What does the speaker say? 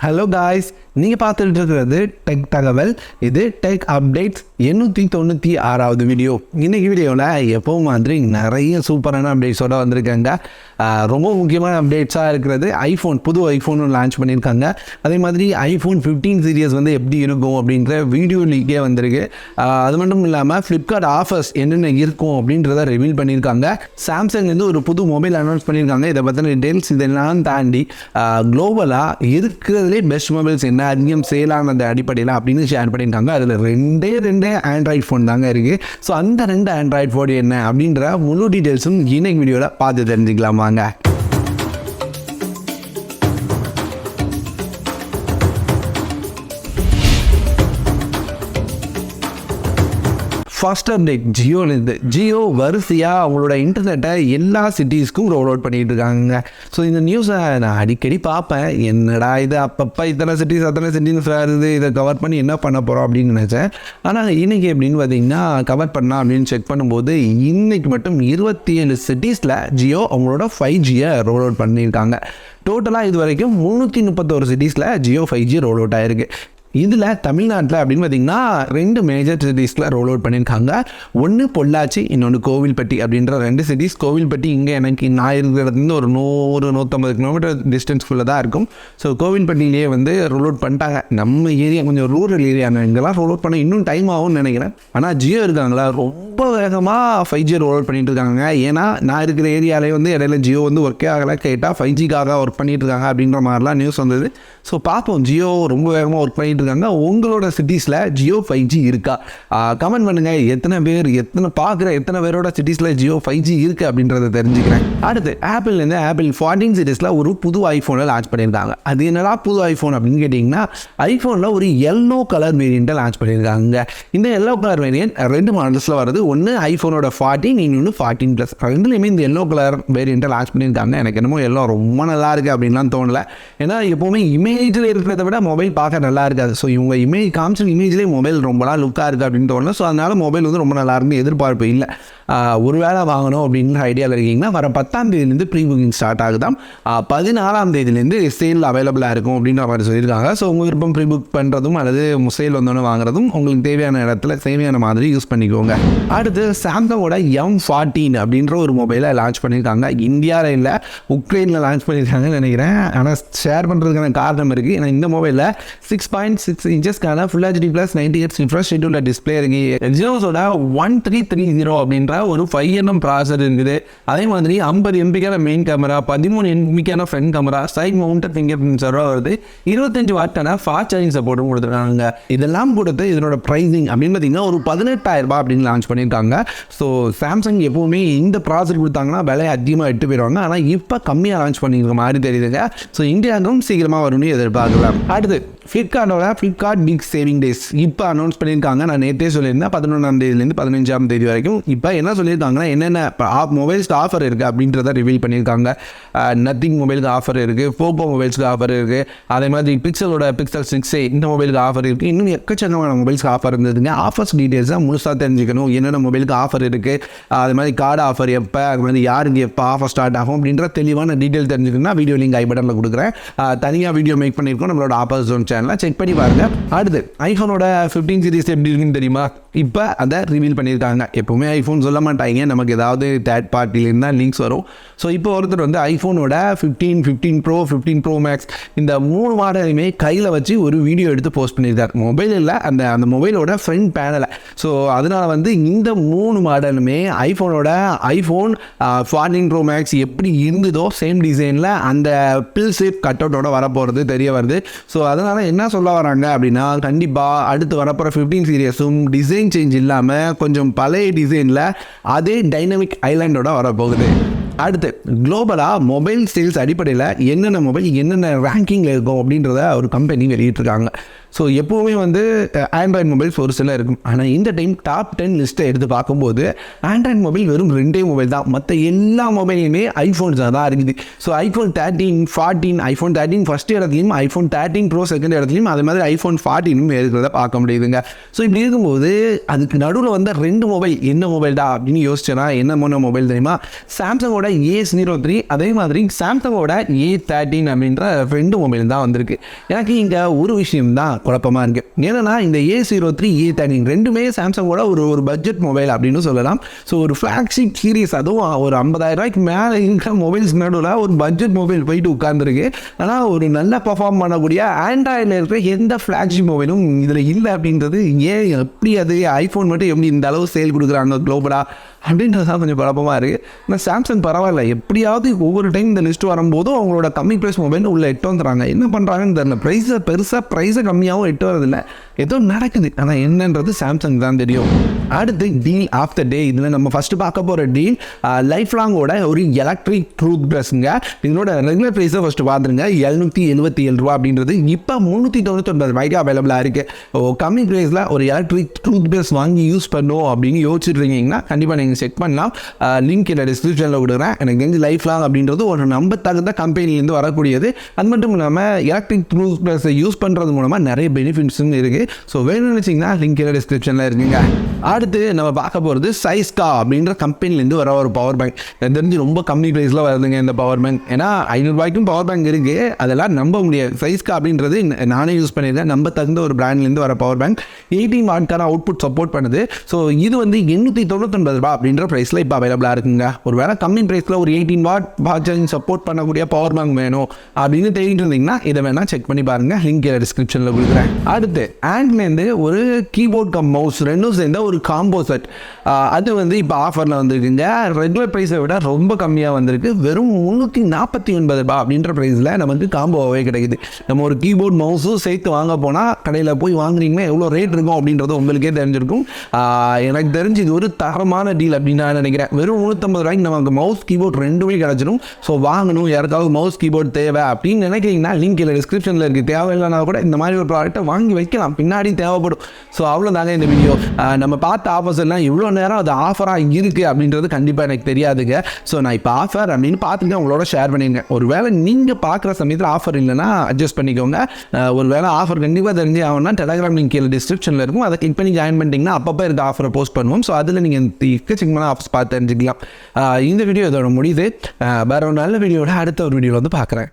Hello guys, நீங்கள் பார்த்துட்டு இருக்கிறது டெக் தகவல். இது டெக் அப்டேட்ஸ் 896வது வீடியோ. இன்றைக்கி வீடியோவில் எப்போவும் மாதிரி நிறைய சூப்பரான அப்டேட்ஸோடு வந்திருக்காங்க. ரொம்ப முக்கியமான அப்டேட்ஸாக இருக்கிறது புது ஐஃபோன் லான்ச் பண்ணியிருக்காங்க. அதே மாதிரி iPhone 15 சீரியஸ் வந்து எப்படி இருக்கும் அப்படின்ற வீடியோ லீக்கே வந்திருக்கு. அது மட்டும் இல்லாமல் ஃப்ளிப்கார்ட் ஆஃபர்ஸ் என்னென்ன இருக்கும் அப்படின்றத ரிவீல் பண்ணியிருக்காங்க. சாம்சங் வந்து ஒரு புது மொபைல் அனௌன்ஸ் பண்ணியிருக்காங்க. இதை பற்றின டீட்டெயில்ஸ் இதெல்லாம் தாண்டி குளோபலாக இருக்கிறதுலே பெஸ்ட் மொபைல்ஸ் என்ன அதிகம் சேலானது அடிப்படையில் அப்படின்னு ஷேர் பண்ணியிருக்காங்க. அதில் ரெண்டே ஆண்ட்ராய்ட் ஃபோன் தாங்க இருக்குது. ஸோ அந்த 2 ஆண்ட்ராய்ட் ஃபோன் என்ன அப்படின்ற முழு டீட்டெயில்ஸும் இன்னைக்கு வீடியோவில் பார்த்து தெரிஞ்சுக்கலாம் வாங்க. First update ஜியோலேருந்து. ஜியோ வரிசையாக அவங்களோட இன்டர்நெட்டை எல்லா சிட்டிஸ்க்கும் ரோல் அவுட் பண்ணிகிட்டு இருக்காங்க. ஸோ இந்த நியூஸை நான் அடிக்கடி பார்ப்பேன். என்னடா இது அப்பப்போ இத்தனை சிட்டிஸ் வருது, இதை கவர் பண்ணி என்ன பண்ண போகிறோம் அப்படின்னு நினச்சேன். ஆனால் இன்றைக்கி எப்படின்னு பார்த்தீங்கன்னா கவர் பண்ணலாம் அப்படின்னு செக் பண்ணும்போது இன்றைக்கி மட்டும் 27 சிட்டிஸில் ஜியோ அவங்களோட 5Gயை ரோல் அவுட் பண்ணியிருக்காங்க. டோட்டலாக இது வரைக்கும் 331 சிட்டிஸில் ஜியோ 5G ரோல் அவுட் ஆகிருக்கு. இதில் தமிழ்நாட்டில் அப்படின்னு பார்த்தீங்கன்னா 2 மேஜர் சிட்டிஸில் ரோல் அவுட் பண்ணியிருக்காங்க. ஒன்று பொள்ளாச்சி, இன்னொன்று கோவில்பட்டி அப்படின்ற 2 சிட்டிஸ். கோவில்பட்டி இங்கே எனக்கு நான் இருக்கிறதுலேருந்து ஒரு 100-150 கிலோமீட்டர் டிஸ்டன்ஸ்குள்ளே தான் இருக்கும். ஸோ கோவில்பட்டியிலேயே வந்து ரோல் அவுட் பண்ணிட்டாங்க. நம்ம ஏரியா கொஞ்சம் ரூரல் ஏரியா, இங்கெல்லாம் ரோல் அவுட் பண்ண இன்னும் டைம் ஆகும்னு நினைக்கிறேன். ஆனால் ஜியோ இருக்காங்களா ரொம்ப வேகமாக 5G ரோல் அவுட் பண்ணிட்டு இருக்காங்க. ஏன்னா நான் இருக்கிற ஏரியாவிலே வந்து இடையில ஜியோ வந்து ஒர்க்கே ஆகலை, கேட்டால் 5Gக்காக ஒர்க் பண்ணிட்டு இருக்காங்க அப்படின்ற மாதிரிலாம் நியூஸ் வந்தது. ஸோ பார்ப்போம், ஜியோ ரொம்ப வேகமாக ஒர்க் பண்ணிட்டு இருக்காங்க. உங்களோட சிட்டிஸில் ஜியோ 5G இருக்கா? கமெண்ட் பண்ணுங்கள். எத்தனை பேரோட சிட்டிஸில் ஜியோ 5G இருக்குது அப்படின்றத தெரிஞ்சுக்கிறேன். அடுத்து ஆப்பிள்லேருந்து ஆப்பிள் 14 சீரிஸில் ஒரு புது ஐஃபோனை லான்ச் பண்ணியிருக்காங்க. அது என்னடா புது ஐஃபோன் அப்படின்னு கேட்டிங்கன்னா, ஐஃபோனில் ஒரு எல்லோ கலர் வேரியண்ட்டை லான்ச் பண்ணியிருக்காங்க. இந்த எல்லோ கலர் வேரியண்ட் 2 மாடல்ஸில் வருது. ஒன்று ஐஃபோனோட 14, இன்னொன்று 14+. ரெண்டுலேயுமே இந்த எல்லோ கலர் வேரியண்ட்டை லான்ச் பண்ணியிருக்காங்க. எனக்கு என்னமோ எல்லாம் ரொம்ப நல்லா இருக்குது அப்படின்லாம் தோணலை. ஏன்னா எப்போவுமே இமேஜில் இருக்கிறத விட மொபைல் பார்க்க நல்லா இருக்காது. ஸோ இவங்க இமேஜ் காமிச்ச இமேஜ்லேயே மொபைல் ரொம்ப நாள் லுக்காக இருக்குது அப்படின்னு தோணல. ஸோ அதனால் மொபைல் வந்து ரொம்ப நல்லா இருக்குன்னு எதிர்பார்ப்பு இல்லை. ஒரு வேளை வாங்கணும் அப்படின்ற ஐடியாவில் இருக்கீங்கன்னா வர 10ஆம் தேதியிலேருந்து ப்ரீ புக்கிங் ஸ்டார்ட் ஆகுதான். 14ஆம் தேதியிலேருந்து சேல் அவைலபிளாக இருக்கும் அப்படின்ற மாதிரி சொல்லியிருக்காங்க. ஸோ உங்கள் விருப்பம் ப்ரீ புக் பண்ணுறதும் அல்லது சேல் வந்தோன்னு வாங்குறதும் உங்களுக்கு தேவையான இடத்துல தேவையான மாதிரி யூஸ் பண்ணிக்கோங்க. அடுத்து சாம்சங்கோட M14 அப்படின்ற ஒரு மொபைலை லான்ச் பண்ணியிருக்காங்க. இந்தியாவில் இல்லை, உக்ரைனில் லான்ச் பண்ணியிருக்காங்கன்னு நினைக்கிறேன். ஆனால் ஷேர் பண்ணுறதுக்கான காரணம் இருக்குது. ஏன்னா இந்த மொபைலில் 6.6 இன்ச்சஸ்க்கான full HD + 90Hz refresh rate உள்ள டிஸ்பிளே இருக்குது. எக்ஸினோஸோட 1330 அப்படின்ற ஒரு 5nm ப்ராசர் இருக்குது. அதே மாதிரி 50 MPக்கான மெயின் கேமரா, 13 MPக்கான front camera, side mounted fingerprint sensor வருது. 25 வாட்டான ஃபாஸ்ட் சார்ஜிங் சப்போர்ட்டும் கொடுத்துருக்காங்க. இதெல்லாம் கொடுத்து இதனோட ப்ரைஸிங் அப்படின்னு பார்த்தீங்கன்னா ஒரு 18,000 அப்படின்னு லான்ச் பண்ணியிருக்காங்க. ஸோ சாம்சங் எப்போவுமே இந்த ப்ராசர் கொடுத்தாங்கன்னா விலை அதிகமாக எட்டு போயிடுவாங்க. ஆனால் இப்போ கம்மியாக லான்ச் பண்ணியிருக்க மாதிரி தெரியுதுங்க. ஸோ இந்தியாவுக்கும் சீக்கிரமாக வரும்னு எதிர்பார்க்கலாம். அடுத்து ஃப்ளிப்கார்ட் பிக் சேவிங் டேஸ் இப்போ அனௌன்ஸ் பண்ணியிருக்காங்க. நான் நேற்றே சொல்லியிருந்தேன் 11ஆம் தேதியிலேருந்து 15ஆம் தேதி வரைக்கும். இப்போ என்ன சொல்லியிருக்காங்கன்னா என்னென்ன மொபைல்ஸ்க்கு ஆஃபர் இருக்குது அப்படின்றத ரிவீல் பண்ணியிருக்காங்க. நத்திங் மொபைலுக்கு ஆஃபர் இருக்குது, போக்கோ மொபைல்ஸ்க்கு ஆஃபர் இருக்குது, அதே மாதிரி Pixel 6a இந்த மொபைலுக்கு ஆஃபர் இருக்குது. இன்னும் எக்கச்சக்கமான மொபைல்ஸ்க்கு ஆஃபர் இருந்ததுங்க. ஆஃபர்ஸ் டீட்டெயில்ஸாக முழுசாக தெரிஞ்சுக்கணும். என்னென்ன மொபைலுக்கு ஆஃபர் இருக்குது, அது மாதிரி கார்டு ஆஃபர் எப்போ, அது மாதிரி யாருக்கு எப்போ ஆஃபர் ஸ்டார்ட் ஆகும் அப்படின்ற தெளிவான டீட்டெயில் தெரிஞ்சுக்கணும்னா வீடியோ லிங்க் ஐ பட்டனில் கொடுக்குறேன். தனியாக வீடியோ மேக் பண்ணியிருக்கோம் நம்மளோட ஆஃபர் ஜோன் சேனலில், செக் பண்ணி பாருங்கள். அடுத்து ஐஃபோனோட 15 சீரிஸ் எப்படி இருக்குன்னு தெரியுமா? இப்போ அதை ரிவீல் பண்ணியிருக்காங்க. எப்போவுமே ஐஃபோன் சொல்ல மாட்டாங்க, நமக்கு ஏதாவது தேர்ட் பார்ட்டிலேருந்து தான் லிங்க்ஸ் வரும். ஸோ இப்போ ஒருத்தர் வந்து ஐஃபோனோட 15, 15 Pro, 15 Pro Max இந்த 3 மாடலுமே கையில் வச்சு ஒரு வீடியோ எடுத்து போஸ்ட் பண்ணியிருக்கார். மொபைல் இல்லை, அந்த மொபைலோட ஃப்ரண்ட் பேனலை. ஸோ அதனால் வந்து இந்த 3 மாடலுமே ஐஃபோன் 14 Pro Max எப்படி இருந்ததோ சேம் டிசைனில் அந்த பில் ஷேப் கட் அவுட்டோட வரப்போகிறது தெரிய வருது. ஸோ அதனால் என்ன சொல்ல வராங்க அப்படின்னா, கண்டிப்பாக அடுத்து வரப்போகிற 15 சீரியஸும் டிசைன் சேஞ்ச் இல்லாமல் கொஞ்சம் பழைய டிசைனில் அதே டைனமிக் ஐலாண்டோட வரப்போகுது. அடுத்து குளோபலாக மொபைல் சேல்ஸ் அடிப்படையில் என்னென்ன மொபைல் என்னென்ன ரேங்கிங்கில் இருக்கும் அப்படின்றத ஒரு கம்பெனி வெளியிட்டிருக்காங்க. ஸோ எப்போவுமே வந்து ஆண்ட்ராய்டு மொபைல்ஸ் ஒரு சில இருக்கும். ஆனால் இந்த டைம் டாப் 10 லிஸ்ட்டை எடுத்து பார்க்கும்போது ஆண்ட்ராய்டு மொபைல் வெறும் 2 மொபைல் தான். மற்ற எல்லா மொபைலுமே ஐஃபோன்ஸாக தான் இருக்குது. ஸோ iPhone 13, 14, iPhone 13 ஃபஸ்ட் இடத்துலையும், iPhone 13 Pro செகண்ட் இடத்துலையும், அதே மாதிரி iPhone 14 இருக்கிறத பார்க்க முடியுதுங்க. ஸோ இப்படி இருக்கும்போது அதுக்கு நடுவில் வந்த 2 மொபைல் என்ன மொபைல் தான் அப்படின்னு யோசிச்சேன்னா என்ன மொபைல் தெரியுமா? சாம்சங்கோட சாம்சங்கோட A03 அதே மாதிரி சாம்சங்கோட A13 அப்படின்ற 2 மொபைல் தான் வந்திருக்கு. எனக்கு இங்கே ஒரு விஷயம் தான் குழப்பமாக இருக்குது. ஏன்னா இந்த A03 A13 ரெண்டுமே சாம்சங்கோட ஒரு பட்ஜெட் மொபைல் அப்படின்னு சொல்லலாம். ஸோ ஒரு ஃப்ளாக்ஷிப் சீரிஸ், அதுவும் ஒரு 50,000 ரூபாய்க்கு மேலே இருக்கிற மொபைல்ஸ் நடுவில் ஒரு பட்ஜெட் மொபைல் போயிட்டு உட்கார்ந்துருக்கு. ஆனால் ஒரு நல்லா பர்ஃபார்ம் பண்ணக்கூடிய ஆண்ட்ராய்டில் இருக்கிற எந்த ஃப்ளாக்ஷிப் மொபைலும் இதில் இல்லை அப்படின்றது ஏன், எப்படி அது ஐஃபோன் மட்டும் எப்படி இந்த அளவு சேல் கொடுக்குறாங்க குளோபலா அப்படின்றது தான் கொஞ்சம் குழப்பமாக இருக்குது. ஆனால் சாம்சங் பரவாயில்ல, எப்படியாவது ஒவ்வொரு டைம் இந்த லிஸ்ட் வரும்போதும் அவங்களோட கம்மி ப்ரைஸ் மொபைல் உள்ளே எட்டு வந்துடுறாங்க. என்ன பண்ணுறாங்கன்னு தெரியல, ப்ரைஸை கம்மியாகவும் எட்டு வரதில்லை, ஏதோ நடக்குது. ஆனால் என்னன்றது சாம்சங் தான் தெரியும். அடுத்து டீல் ஆஃப் த டே. இதில் நம்ம ஃபஸ்ட்டு பார்க்க போகிற டீல் லைஃப் லாங்கோட ஒரு எலக்ட்ரிக் டூத் ப்ரஷ்ங்க. இதனோட ரெகுலர் ப்ரைஸை ஃபஸ்ட்டு பார்த்துருங்க, 777 ரூபா அப்படின்றது இப்போ 399 ரூபாய்க்கு அவைலபிளாக இருக்குது. கம்மி ப்ரைஸில் ஒரு எலக்ட்ரிக் டூத் ப்ரஷ் வாங்கி யூஸ் பண்ணோம் அப்படின்னு யோசிச்சுட்டு இருக்கீங்கன்னா கண்டிப்பாக நீங்கள் செக் பண்ணலாம். லிங்க் இந்த டிஸ்கிரிப்ஷனில் கொடுக்குறேன். எனக்கு தெரிஞ்சு லைஃப் லாங் அப்படின்றது ஒரு நம்பத்தகுந்த கம்பெனிலேருந்து வரக்கூடியது. அது மட்டும் இல்லாமல் எலக்ட்ரிக் டூத் ப்ரஷை யூஸ் பண்ணுறது மூலமாக நிறைய பெனிஃபிட்ஸும் இருக்குது. ஸோ வேணும்னு நினச்சிங்கன்னா லிங்க் இந்த டிஸ்கிரிப்ஷனில் இருக்குங்க. அடுத்து நம்ம பார்க்க போகிறது SYSKA அப்படின்ற கம்பெனிலேருந்து வர ஒரு பவர் பேங்க். எனக்கு தெரிஞ்சு ரொம்ப கம்மி ப்ரைஸில் வருதுங்க இந்த பவர் பேங்க். ஏன்னா 500 ரூபாய்க்கும் பவர் பேங்க் இருக்குது, அதெல்லாம் நம்ப முடியாது. SYSKA அப்படின்றது நானே யூஸ் பண்ணியிருக்கேன், நம்ப தகுந்த ஒரு பிராண்ட்லேருந்து வர பவர் பேங்க். 18 வாட்கான அவுட்புட் சப்போர்ட் பண்ணுது. ஸோ இது வந்து 899 ரூபா அப்படின்ற ப்ரைஸில் இப்போ அவைலபிளாக இருக்குங்க. ஒரு வேளை கம்மி ப்ரைஸில் ஒரு 18 வாட் ஃபாஸ்ட் சார்ஜிங் சப்போர்ட் பண்ணக்கூடிய பவர் பேங்க் வேணும் அப்படின்னு தேடிட்டு இருந்தீங்கன்னா இதை வேணால் செக் பண்ணி பாருங்கள், லிங்க் டிஸ்கிரிப்ஷனில் கொடுக்குறேன். அடுத்து ஆண்ட்லேருந்து ஒரு கீபோர்ட் கம் மவுஸ் ரெண்டும் சேர்ந்த ஒரு காம்போ செட், அது வந்து இப்போ ஆஃபரில் வந்துருக்குங்க. ரெகுலர் ப்ரைஸை விட ரொம்ப கம்மியாக வந்திருக்கு. வெறும் 349 ரூபா அப்படின்ற ப்ரைஸில் நமக்கு காம்போவே கிடைக்குது. நம்ம ஒரு கீபோர்ட் மவுஸும் சேர்த்து வாங்க போனால் கடையில் போய் வாங்குறீங்கன்னா எவ்வளோ ரேட் இருக்கும் அப்படின்றது உங்களுக்கே தெரிஞ்சிருக்கும். எனக்கு தெரிஞ்சு இது ஒரு தரமான டீல் அப்படின்னு நான் நினைக்கிறேன். வெறும் 350 ரூபாய்க்கு நமக்கு மவுஸ் கீபோர்ட் ரெண்டுமே கிடச்சிடும். ஸோ வாங்கணும், யாருக்காவது மவுஸ் கீபோர்ட் தேவை அப்படின்னு நினைக்கிறீங்கன்னா லிங்க் இல்லை டிஸ்கிரிப்ஷனில் இருக்குது. தேவையில்லைனா கூட இந்த மாதிரி ஒரு ப்ராடக்ட்டை வாங்கி வைக்கலாம், பின்னாடி தேவைப்படும். ஸோ அவ்வளோதாங்க இந்த வீடியோ. நம்ம பார்த்த ஆஃபர்ஸ் எல்லாம் இவ்வளோ நேரம் அது ஆஃபராக இருக்குது அப்படின்றது கண்டிப்பாக எனக்கு தெரியாதுங்க. ஸோ நான் இப்போ ஆஃபர் அப்படின்னு பார்த்துட்டு உங்களோட ஷேர் பண்ணியிருக்கேன். ஒரு வேளை நீங்கள் பார்க்குற சமயத்தில் ஆஃபர் இல்லைன்னா அட்ஜஸ்ட் பண்ணிக்கோங்க. ஒரு வேளை ஆஃபர் கண்டிப்பாக தெரிஞ்சு ஆகும்னா டெலிகிராம் லிங்க் கீழே டிஸ்கிரிப்ஷனில் இருக்கும், அதை கிளிக் பண்ணி ஜாயின் பண்ணிட்டீங்கன்னா அப்பப்போ இருக்க ஆஃபரை போஸ்ட் பண்ணுவோம். ஸோ அதில் நீங்கள் எக்கச்சக்கமான ஆஃபர்ஸ் பார்த்து தெரிஞ்சுக்கலாம். இந்த வீடியோ இதோட முடியுது. வேற ஒரு நல்ல வீடியோட அடுத்த ஒரு வீடியோவில் வந்து பார்க்குறேன்.